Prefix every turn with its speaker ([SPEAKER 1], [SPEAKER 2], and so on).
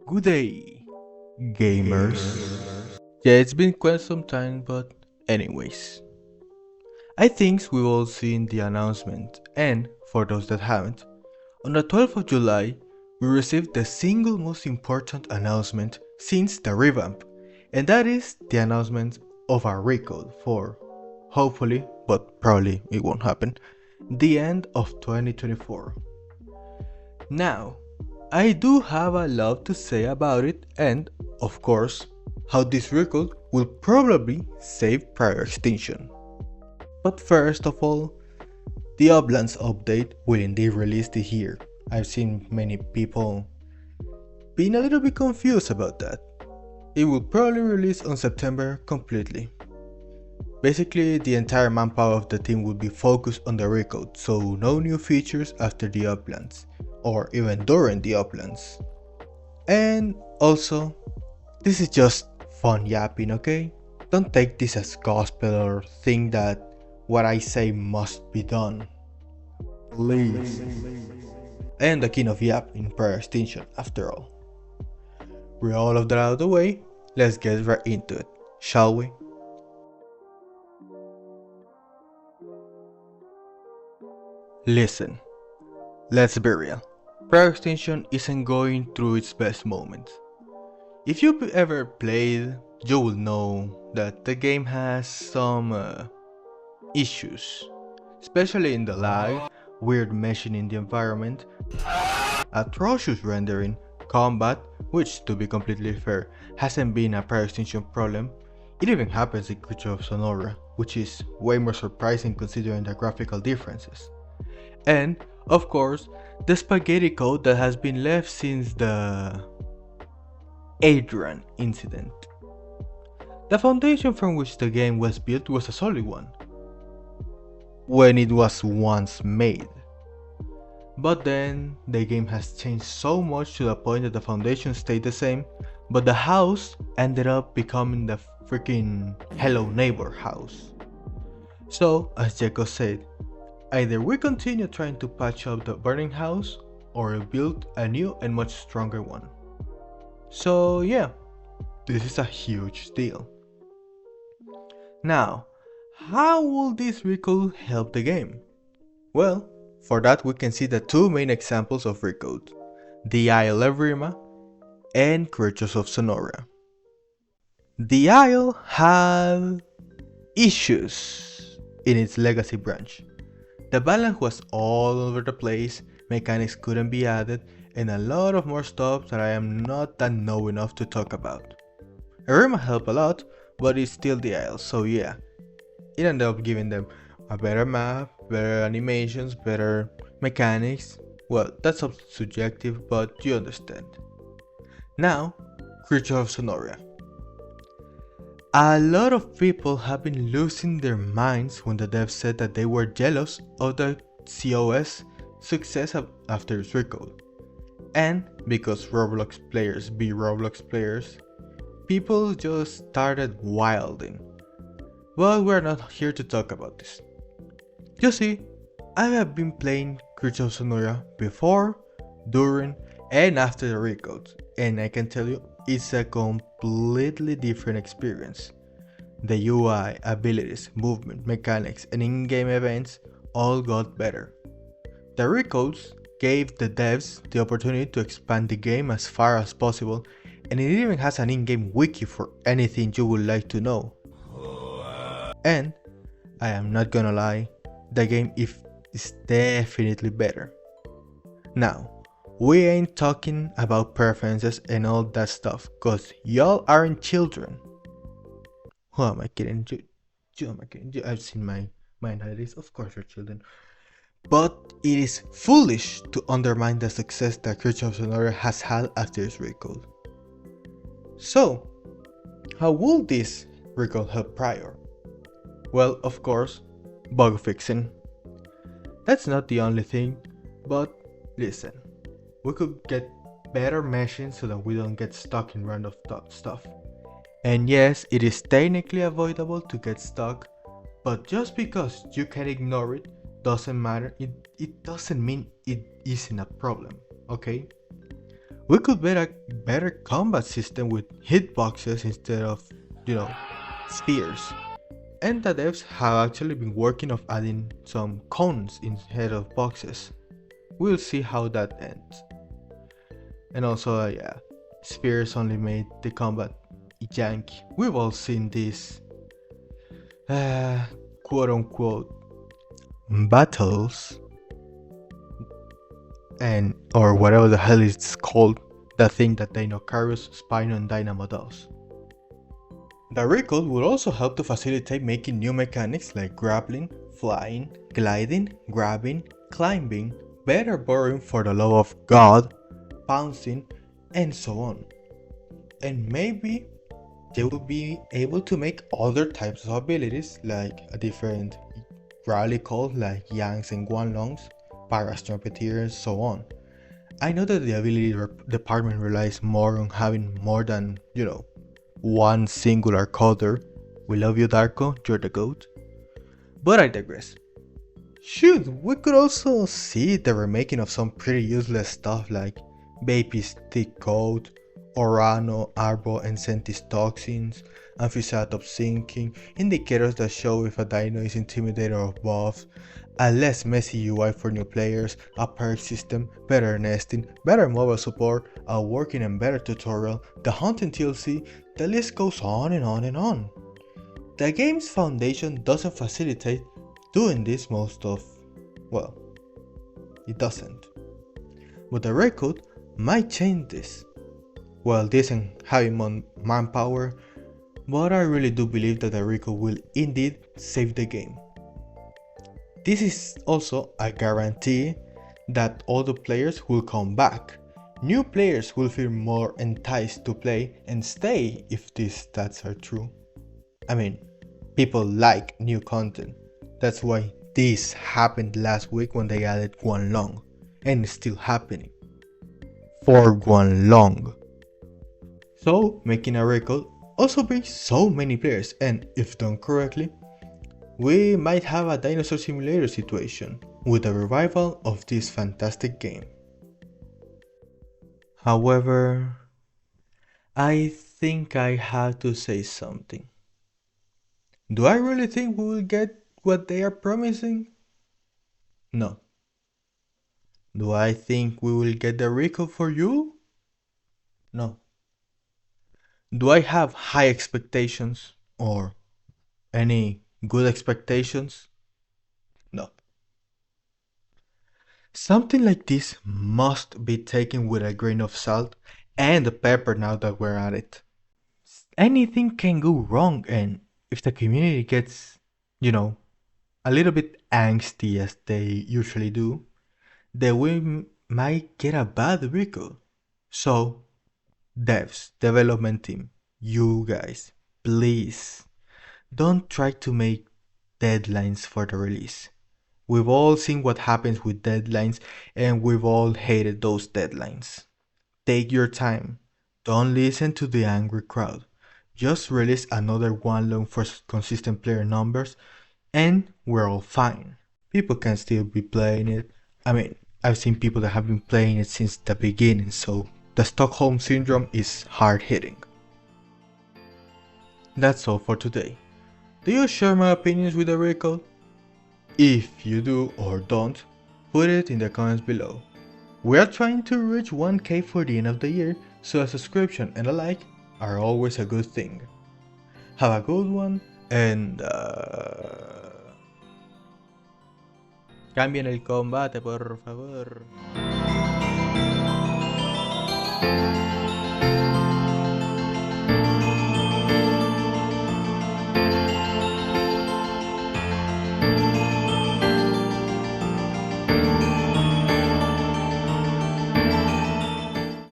[SPEAKER 1] Good day, gamers. Yeah, it's been quite some time, but anyways. I think we've all seen the announcement, and for those that haven't, on the 12th of July, we received the single most important announcement since the revamp, and that is the announcement of a Recode for, hopefully, but probably it won't happen, the end of 2024. Now, I do have a lot to say about it and, of course, how this record will probably save Prior Extincction. But first of all, the Uplands update will indeed release this year. I've seen many people being a little bit confused about that. It will probably release on September completely. Basically, the entire manpower of the team will be focused on the Recode, so no new features after the Uplands, or even during the Uplands. And also, this is just fun yapping, okay? Don't take this as gospel or think that what I say must be done. Please. I am the king of yap in Prior Extincction after all. With all of that out of the way, let's get right into it, shall we? Listen, let's be real. Prior Extinction isn't going through its best moments. If you've ever played, you will know that the game has some issues, especially in the lag, weird meshing in the environment, atrocious rendering, combat, which to be completely fair hasn't been a Prior Extinction problem. It even happens in Creature of Sonora, which is way more surprising considering the graphical differences. And, of course, the spaghetti code that has been left since the Adrian incident. The foundation from which the game was built was a solid one, when it was once made. But then, the game has changed so much to the point that the foundation stayed the same, but the house ended up becoming the freaking Hello Neighbor house. So, as Jeko said, either we continue trying to patch up the burning house, or build a new and much stronger one. So yeah, this is a huge deal. Now, how will this Recode help the game? Well, for that we can see the two main examples of Recode, the Isle of Rima and Creatures of Sonora. The Isle had issues in its legacy branch. The balance was all over the place, mechanics couldn't be added, and a lot of more stuff that I am not that know enough to talk about. Arima helped a lot, but it's still the Isle, so yeah. It ended up giving them a better map, better animations, better mechanics. Well, that's subjective, but you understand. Now, Creature of Sonora. A lot of people have been losing their minds when the devs said that they were jealous of the COS success after its Recode. And because Roblox players be Roblox players, people just started wilding. But we're not here to talk about this. You see, I have been playing Creature of Sonora before, during, and after the Recode, and I can tell you it's a completely different experience. The UI, abilities, movement, mechanics, and in-game events all got better. The Recodes gave the devs the opportunity to expand the game as far as possible, and it even has an in-game wiki for anything you would like to know. And, I am not gonna lie, the game is definitely better. Now, we ain't talking about preferences and all that stuff, cause y'all aren't children. Who am I kidding? You am I kidding? I've seen my nowadays, of course you're children. But it is foolish to undermine the success that Creature of Sonora has had after its Recode. So, how will this Recode help Prior? Well, of course, bug fixing. That's not the only thing, but listen. We could get better meshing so that we don't get stuck in random stuff. And yes, it is technically avoidable to get stuck, but just because you can ignore it doesn't matter, it doesn't mean it isn't a problem, okay? We could get a better combat system with hitboxes instead of, you know, spheres. And the devs have actually been working on adding some cones instead of boxes. We'll see how that ends. And also, yeah, spears only made the combat janky. We've all seen this, quote unquote, battles, and or whatever the hell it's called, the thing that Dinosaurs, Spino, and Dynamo does. The Recode will also help to facilitate making new mechanics like grappling, flying, gliding, grabbing, climbing, better burrowing for the love of God, bouncing, and so on. And maybe they will be able to make other types of abilities like a different rally call like Yangs and Guanlongs, Parastrumpeteers, so on. I know that the ability department relies more on having more than, one singular coder. We love you, Darko, you're the GOAT. But I digress. Shoot, we could also see the remaking of some pretty useless stuff like Baby Stick Code, Orano, Arbo, and Sentis toxins, Amphiceratops sinking, indicators that show if a dino is intimidated or buffed, a less messy UI for new players, a perk system, better nesting, better mobile support, a working and better tutorial, the hunting TLC, the list goes on and on and on. The game's foundation doesn't facilitate doing this well, it doesn't. But the Recode might change this. Well, this and having more manpower, but I really do believe that the Recode will indeed save the game. This is also a guarantee that all the players will come back. New players will feel more enticed to play and stay if these stats are true. I mean, people like new content. That's why this happened last week when they added Guanlong, and it's still happening. For Guanlong. So, making a Recode also brings so many players, and if done correctly, we might have a dinosaur simulator situation with the revival of this fantastic game. However, I think I have to say something. Do I really think we will get what they are promising? No. Do I think we will get the Recode for you? No. Do I have high expectations or any good expectations? No. Something like this must be taken with a grain of salt and pepper now that we're at it. Anything can go wrong, and if the community gets, a little bit angsty as they usually do, then we might get a bad Recode. So, devs, development team, you guys, please don't try to make deadlines for the release. We've all seen what happens with deadlines, and we've all hated those deadlines. Take your time. Don't listen to the angry crowd. Just release another Guanlong for consistent player numbers, and we're all fine. People can still be playing it. I mean, I've seen people that have been playing it since the beginning, so the Stockholm Syndrome is hard hitting. That's all for today. Do you share my opinions with the Recode? If you do or don't, put it in the comments below. We are trying to reach 1K for the end of the year, so a subscription and a like are always a good thing. Have a good one, and cambien el combate, por favor.